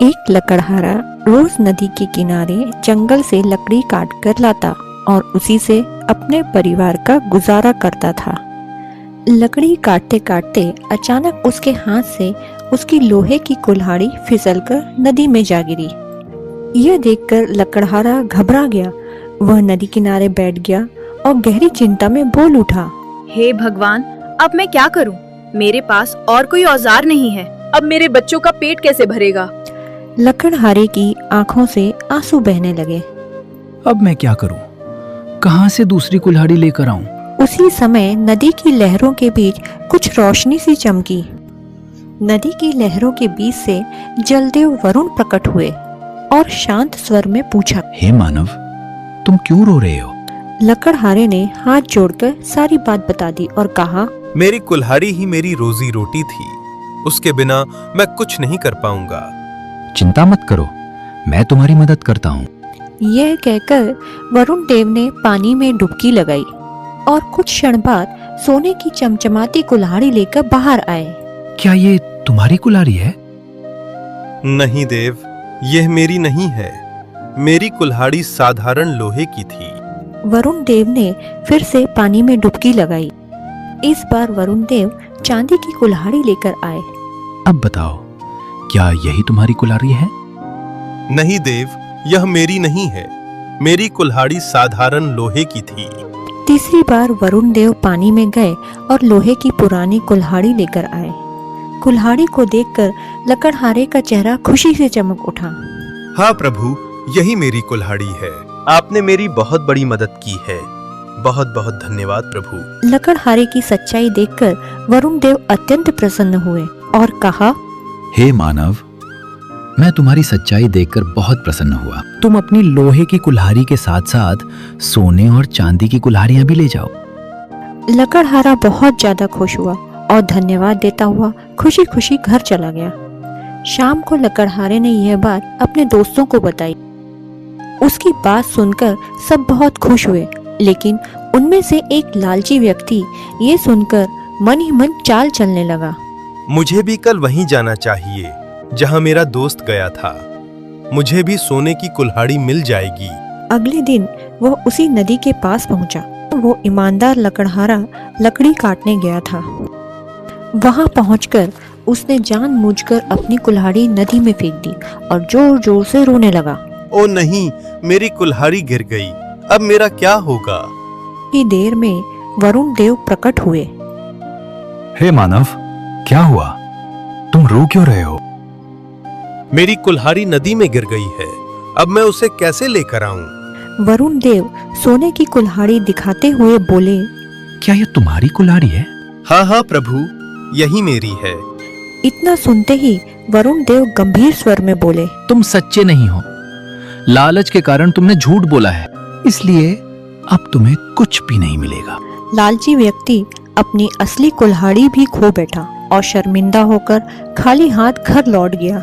एक लकड़हारा रोज नदी के किनारे जंगल से लकड़ी काट कर लाता और उसी से अपने परिवार का गुजारा करता था। लकड़ी काटते काटते अचानक उसके हाथ से उसकी लोहे की कुल्हाड़ी फिसलकर नदी में जा गिरी। यह देखकर लकड़हारा घबरा गया। वह नदी किनारे बैठ गया और गहरी चिंता में बोल उठा, हे भगवान, अब मैं क्या करूं? मेरे पास और कोई औजार नहीं है। अब मेरे बच्चों का पेट कैसे भरेगा? लकड़हारे की आंखों से आंसू बहने लगे। अब मैं क्या करूं? कहां से दूसरी कुल्हाड़ी लेकर आऊं? उसी समय नदी की लहरों के बीच कुछ रोशनी सी चमकी। नदी की लहरों के बीच से जलदेव वरुण प्रकट हुए और शांत स्वर में पूछा, हे मानव, तुम क्यों रो रहे हो? लकड़हारे ने हाथ जोड़कर सारी बात बता दी और कहा, मेरी कुल्हाड़ी ही मेरी रोजी रोटी थी। उसके बिना मैं कुछ नहीं कर पाऊंगा। चिंता मत करो, मैं तुम्हारी मदद करता हूँ। यह कहकर वरुण देव ने पानी में डुबकी लगाई और कुछ क्षण बाद सोने की चमचमाती कुल्हाड़ी लेकर बाहर आए। क्या ये तुम्हारी कुल्हाड़ी है? नहीं देव, यह मेरी नहीं है। मेरी कुल्हाड़ी साधारण लोहे की थी। वरुण देव ने फिर से पानी में डुबकी लगाई। इस बार वरुण देव चांदी की कुल्हाड़ी लेकर आए। अब बताओ, क्या यही तुम्हारी कुल्हाड़ी है? नहीं देव, यह मेरी नहीं है। मेरी कुल्हाड़ी साधारण लोहे की थी। तीसरी बार वरुण देव पानी में गए और लोहे की पुरानी कुल्हाड़ी लेकर आए। कुल्हाड़ी को देखकर लकड़हारे का चेहरा खुशी से चमक उठा। हाँ प्रभु, यही मेरी कुल्हाड़ी है। आपने मेरी बहुत बड़ी मदद की है। बहुत बहुत धन्यवाद प्रभु। लकड़हारे की सच्चाई देखकर वरुण देव अत्यंत प्रसन्न हुए और कहा, हे मानव, मैं तुम्हारी सच्चाई देखकर बहुत प्रसन्न हुआ। तुम अपनी लोहे की कुल्हाड़ी के साथ साथ सोने और चांदी की कुल्हाड़ियां भी ले जाओ। लकड़हारा बहुत ज्यादा खुश हुआ और धन्यवाद देता हुआ खुशी खुशी घर चला गया। शाम को लकड़हारे ने यह बात अपने दोस्तों को बताई। उसकी बात सुनकर सब बहुत खुश हुए, लेकिन उनमें से एक लालची व्यक्ति ये सुनकर मन ही मन चाल चलने लगा। मुझे भी कल वहीं जाना चाहिए जहां मेरा दोस्त गया था। मुझे भी सोने की कुल्हाड़ी मिल जाएगी। अगले दिन वह उसी नदी के पास पहुंचा। वो ईमानदार लकड़हारा लकड़ी काटने गया था। वहां पहुंचकर उसने जानबूझकर अपनी कुल्हाड़ी नदी में फेंक दी और जोर जोर से रोने लगा। ओ नहीं, मेरी कुल्हाड़ी गिर गई। अब मेरा क्या होगा? की देर में वरुण देव प्रकट हुए। हे मानव, क्या हुआ? तुम रो क्यों रहे हो? मेरी कुल्हाड़ी नदी में गिर गई है। अब मैं उसे कैसे लेकर आऊं? वरुण देव सोने की कुल्हाड़ी दिखाते हुए बोले, क्या ये तुम्हारी कुल्हाड़ी है? हाँ हाँ प्रभु, यही मेरी है। इतना सुनते ही वरुण देव गंभीर स्वर में बोले, तुम सच्चे नहीं हो। लालच के कारण तुमने झूठ बोला है, इसलिए अब तुम्हें कुछ भी नहीं मिलेगा। लालची व्यक्ति अपनी असली कुल्हाड़ी भी खो बैठा और शर्मिंदा होकर खाली हाथ घर लौट गया।